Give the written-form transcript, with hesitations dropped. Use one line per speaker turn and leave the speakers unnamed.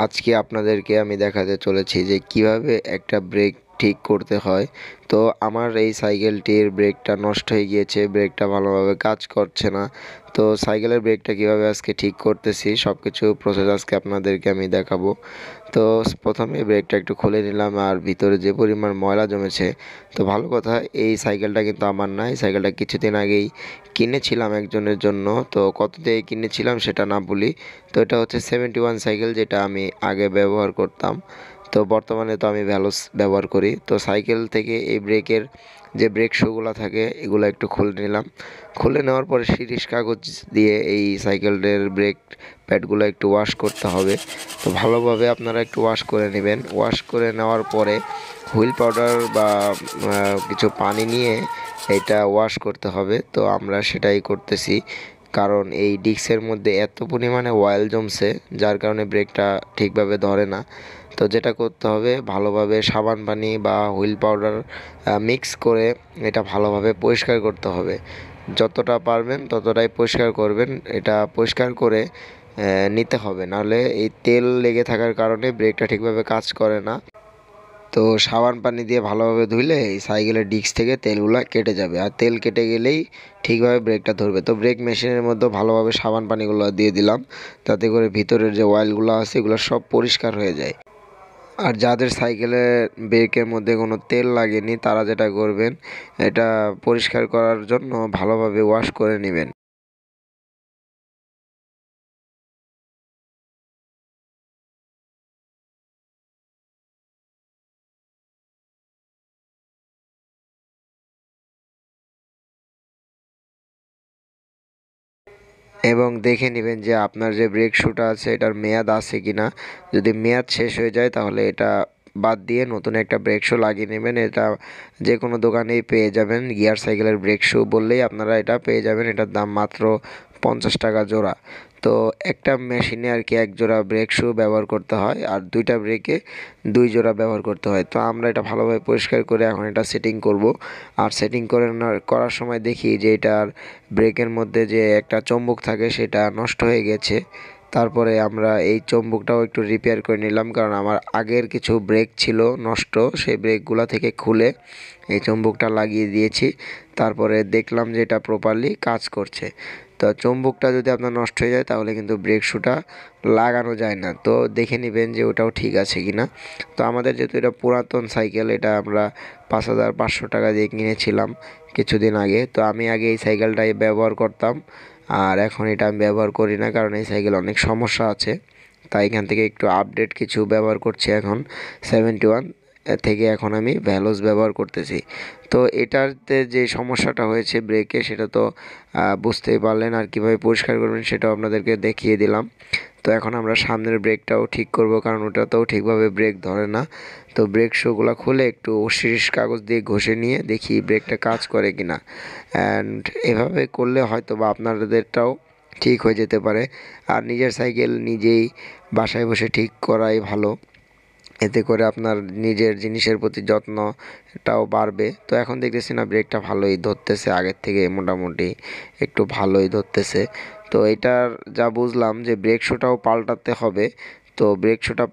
আজকে আপনাদেরকে আমি দেখাতে চলেছি যে কিভাবে একটা ব্রেক ঠিক করতে হয়। তো আমার এই সাইকেলটির ব্রেকটা নষ্ট হয়ে গিয়েছে, ব্রেকটা ভালোভাবে কাজ করছে না। তো সাইকেলের ব্রেকটা কিভাবে আজকে ঠিক করতেছি সব কিছু প্রসেস আজকে আপনাদেরকে আমি দেখাবো। তো প্রথমে ব্রেকটা একটু খুলে নিলাম, আর ভিতরে যে পরিমাণ ময়লা জমেছে। তো ভালো কথা, এই সাইকেলটা কিন্তু আমার না, এই সাইকেলটা কিছুদিন আগেই কিনেছিলাম একজনের জন্য। তো কত দিয়ে কিনেছিলাম সেটা না বলি। তো এটা হচ্ছে 71 সাইকেল, যেটা আমি আগে ব্যবহার করতাম। তো বর্তমানে তো আমি ভ্যালোস ব্যবহার করি। তো সাইকেল থেকে এই ব্রেকের যে ব্রেক শুগুলো থাকে এগুলো একটু খুলে নিলাম। খুলে নেওয়ার পরে শিরিষ কাগজ দিয়ে এই সাইকেলের ব্রেক প্যাডগুলো একটু ওয়াশ করতে হবে। তো ভালোভাবে আপনারা একটু ওয়াশ করে নেবেন। ওয়াশ করে নেওয়ার পরে হুইল পাউডার বা কিছু পানি নিয়ে এটা ওয়াশ করতে হবে। তো আমরা সেটাই করতেছি, কারণ এই ডিস্কের মধ্যে এত পরিমাণে অয়েল জমছে যার কারণে ব্রেকটা ঠিকভাবে ধরে না। তো যেটা করতে হবে, ভালোভাবে সাবান পানি বা হুইল পাউডার মিক্স করে এটা ভালোভাবে পরিষ্কার করতে হবে। যতটা পারবেন ততটাই পরিষ্কার করবেন। এটা পরিষ্কার করে নিতে হবে, নাহলে এই তেল লেগে থাকার কারণে ব্রেকটা ঠিকভাবে কাজ করে না। তো সাবান পানি দিয়ে ভালোভাবে ধুইলে এই সাইকেলের ডিস্ক থেকে তেলগুলো কেটে যাবে, আর তেল কেটে গেলেই ঠিকভাবে ব্রেকটা ধরবে। তো ব্রেক মেশিনের মধ্যে ভালোভাবে সাবান পানিগুলো দিয়ে দিলাম, তাতে করে ভিতরের যে অয়েলগুলো আছে এগুলো সব পরিষ্কার হয়ে যায়। আর যাদের সাইকেলের ব্রেকের মধ্যে কোনো তেল লাগেনি তারা যেটা করবেন, এটা পরিষ্কার করার জন্য ভালোভাবে ওয়াশ করে নেবেন। এবং দেখে নেবেন যে আপনার যে ব্রেক শ্যুটা আছে এটার মেয়াদ আছে কি না। যদি মেয়াদ শেষ হয়ে যায় তাহলে এটা বাদ দিয়ে নতুন একটা ব্রেক শ্যু লাগিয়ে নেবেন। এটা যে কোনো দোকানেই পেয়ে যাবেন, গিয়ার সাইকেলের ব্রেক শ্যু বললেই আপনারা এটা পেয়ে যাবেন। এটার দাম মাত্র 50 টাকা জোড়া। তো একটা মেশিনে আর কি এক জোড়া ব্রেক শ্যু ব্যবহার করতে হয়, আর দুইটা ব্রেকে 2 জোড়া ব্যবহার করতে হয়। তো আমরা এটা ভালোভাবে পরিষ্কার করে এখন এটা সেটিং করব। আর সেটিং করার সময় দেখি যে এটার ব্রেকের মধ্যে যে একটা চম্বুক থাকে সেটা নষ্ট হয়ে গেছে। তারপরে আমরা এই চম্বুকটাও একটু রিপেয়ার করে নিলাম, কারণ আমার আগের কিছু ব্রেক ছিল নষ্ট, সেই ব্রেকগুলো থেকে খুলে এই চম্বুকটা লাগিয়ে দিয়েছি। তারপরে দেখলাম যে এটা প্রপারলি কাজ করছে। তো চম্বুকটা যদি আপনার নষ্ট হয়ে যায় তাহলে কিন্তু ব্রেক শ্যুটা লাগানো যায় না। তো দেখে নেবেন যে ওটাও ঠিক আছে কি না। তো আমাদের যেহেতু এটা পুরাতন সাইকেল, এটা আমরা 5,500 টাকা দিয়ে কিনেছিলাম কিছুদিন আগে। তো আমি আগে এই সাইকেলটাই ব্যবহার করতাম, আর এখন এটা আমি ব্যবহার করি না, কারণ এই সাইকেল অনেক সমস্যা আছে। তাই এখান থেকে একটু আপডেট কিছু ব্যবহার করছি এখন। 71 থেকে এখন আমি ভ্যালোস ব্যবহার করতেছি। তো এটাতে যে সমস্যাটা হয়েছে ব্রেকে সেটা তো বুঝতেই পারলেন, আর কীভাবে পরিষ্কার করবেন সেটাও আপনাদেরকে দেখিয়ে দিলাম। তো এখন আমরা সামনের ব্রেকটাও ঠিক করব, কারণ ওটাতেও ঠিকভাবে ব্রেক ধরে না। তো ব্রেক শুগুলো খুলে একটু শিরিষ কাগজ দিয়ে ঘষে নিয়ে দেখি ব্রেকটা কাজ করে কি না। অ্যান্ড এভাবে করলে হয়তো বা আপনাদেরটাও ঠিক হয়ে যেতে পারে। আর নিজের সাইকেল নিজেই বাসায় বসে ঠিক করাই ভালো, এতে করে আপনার নিজের জিনিসের প্রতি যত্নটাও বাড়বে। তো এখন দেখতেছি না ব্রেকটা ভালোই ধরতেছে, আগের থেকে মোটামুটি একটু ভালোই ধরতেছে। তো এটার যা বুঝলাম যে ব্রেক শুটাও পাল্টাতে হবে। তো ব্রেক শুটা